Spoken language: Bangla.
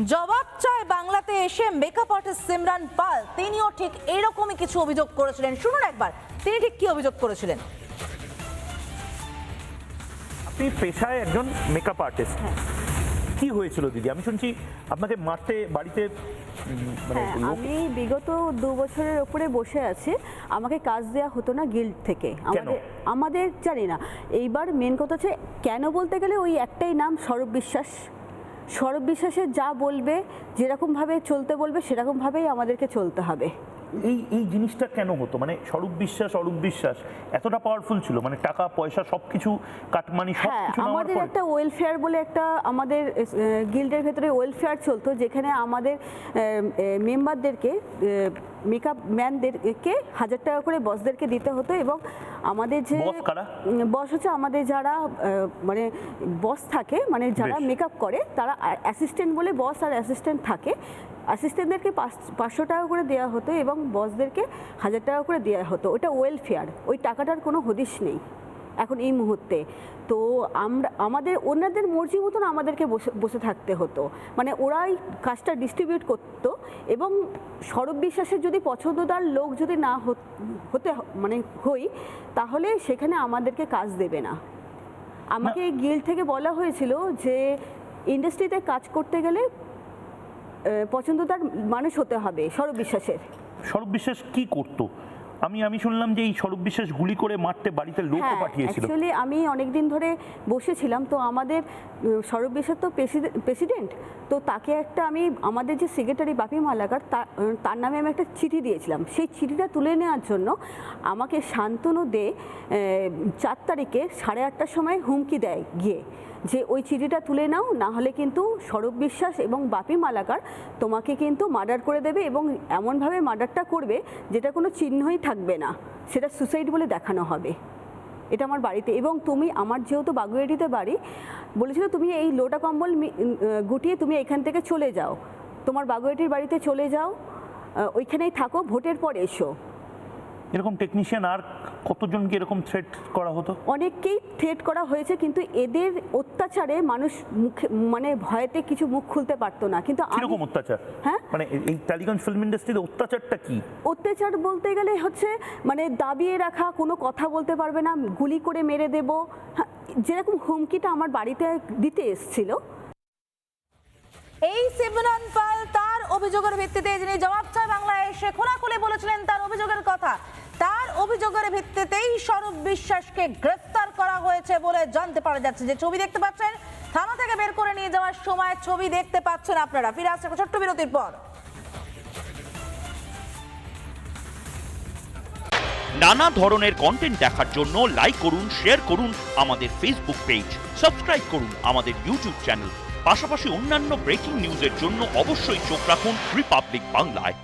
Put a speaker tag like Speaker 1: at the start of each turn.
Speaker 1: জবাব চায় বাংলাতে এসে মেকআপ আর্টিস্ট সিমরান পাল তিনিও ঠিক এরকমই কিছু অভিযোগ করেছিলেন। শুনুন একবার তিনি ঠিক কি অভিযোগ করেছিলেন।
Speaker 2: আপনি পেশায় একজন মেকআপ আর্টিস্ট, কি হয়েছিল দিদি? আমি শুনছি আপনাকে মারতে বাড়িতে
Speaker 3: আমি বিগত 2 বছরের উপরে বসে আছি, আমাকে কাজ দেওয়া হতো না গিল্ড থেকে। আমাদের জানি না, এইবার মেন কথা হচ্ছে কেন বলতে গেলে ওই একটাই নাম, সৌরভ বিশ্বাস। সৌরভ বিশ্বাসের যা বলবে, যেরকমভাবে চলতে বলবে সেরকমভাবেই আমাদেরকে চলতে হবে।
Speaker 2: এই জিনিসটা কেন হতো? মানে অরূপ বিশ্বাস এতটা পাওয়ারফুল ছিল, মানে টাকা পয়সা সবকিছু কাটমানি সবকিছু।
Speaker 3: আমাদের একটা ওয়েলফেয়ার বলে একটা আমাদের গিল্ডের ভেতরে ওয়েলফেয়ার চলতো, যেখানে আমাদের মেম্বারদেরকে, মেকআপ ম্যানদেরকে 1000 টাকা করে বসদেরকে দিতে হতো। এবং আমাদের যে বস হচ্ছে আমাদের যারা মানে বস থাকে, মানে যারা মেকআপ করে তারা অ্যাসিস্ট্যান্ট বলে, বস আর অ্যাসিস্ট্যান্ট থাকে। অ্যাসিস্ট্যান্টদেরকে 500 টাকা করে দেওয়া হতো এবং বসদেরকে 1000 টাকা করে দেওয়া হতো। ওটা ওয়েলফেয়ার, ওই টাকাটার কোনো হদিশ নেই এখন এই মুহূর্তে। তো আমাদের ওনাদের মর্জি মতন আমাদেরকে বসে থাকতে হতো, মানে ওরাই কাজটা ডিস্ট্রিবিউট করতো। এবং সৌরভ বিশ্বাসের যদি পছন্দদার লোক যদি না হতে মানে হই, তাহলে সেখানে আমাদেরকে কাজ দেবে না। আমাকে গিল্ড থেকে বলা হয়েছিল যে ইন্ডাস্ট্রিতে কাজ করতে গেলে পছন্দদার মানুষ হতে হবে সৌরভ বিশ্বাসের।
Speaker 2: সৌরভ বিশ্বাস কি করতো? আমি শুনলাম যে এই সৌরভ বিশ্বাস গুলি করে মারতে বাড়িতে লোক পাঠিয়েছিল।
Speaker 3: অ্যাকচুয়ালি আমি অনেক দিন ধরে বসেছিলাম, তো আমাদের সৌরভ বিশ্বাস তো প্রেসিডেন্ট, তো তাকে একটা আমি আমাদের যে সেক্রেটারি বাপি মালাকার তার নামে আমি একটা চিঠি দিয়েছিলাম। সেই চিঠিটা তুলে নেওয়ার জন্য আমাকে শান্তনু দে 4 তারিখে 8:30টার সময় হুমকি দেয় গিয়ে, যে ওই চিঠিটা তুলে নাও, না হলে কিন্তু সৌরভ বিশ্বাস এবং বাপি মালাকার তোমাকে কিন্তু মার্ডার করে দেবে, এবং এমনভাবে মার্ডারটা করবে যেটা কোনো চিহ্নই থাকবে না, সেটা সুসাইড বলে দেখানো হবে। এটা আমার বাড়িতে, এবং তুমি আমার যেহেতু বাগুইআটিতে বাড়ি, বলেছিল তুমি এই লোটা কম্বল গুটিয়ে তুমি এখান থেকে চলে যাও, তোমার বাগুইআটির বাড়িতে চলে যাও, ওইখানেই থাকো, ভোটের পর এসো।
Speaker 2: এরকম টেকনিশিয়ান আর কতজনকে এরকম থ্রেট করা হতো?
Speaker 3: অনেককেই থ্রেট করা হয়েছে, কিন্তু এদের অত্যাচারে মানুষ মুখে মানে ভয়েতে কিছু মুখ খুলতে পারতো না। কিন্তু
Speaker 2: কিরকম অত্যাচার?
Speaker 3: হ্যাঁ,
Speaker 2: মানে এই টালিগঞ্জ ফিল্ম ইন্ডাস্ট্রিতে অত্যাচারটা কি?
Speaker 3: অত্যাচার বলতে গেলে হচ্ছে মানে দাবিয়ে রাখা, কোনো কথা বলতে পারবে না, গুলি করে মেরে দেব, যেরকম হুমকিটা আমার বাড়িতে দিতে এসেছিল।
Speaker 1: এই সিমরান পাল তার অভিযোগের ভিত্তিতে যিনি জবাব চায় বাংলায় এসে খোলাখুলি বলেছিলেন তার অভিযোগের কথা, তার অভিযোগের ভিত্তিতেই সৌরভ বিশ্বাসকে গ্রেফতার করা হয়েছে বলে জানতে পারা যাচ্ছে। যে ছবি দেখতে পাচ্ছেন থানা থেকে বের করে নিয়ে যাওয়ার সময় ছবি দেখতে পাচ্ছেন আপনারা। ফিরে আসছে ছোট্ট বিরতির পর।
Speaker 4: নানা ধরনের কন্টেন্ট দেখার জন্য লাইক করুন, শেয়ার করুন আমাদের ফেসবুক পেজ, সাবস্ক্রাইব করুন আমাদের ইউটিউব চ্যানেল। পাশাপাশি অন্যান্য ব্রেকিং নিউজের জন্য অবশ্যই চোখ রাখুন রিপাবলিক বাংলায়।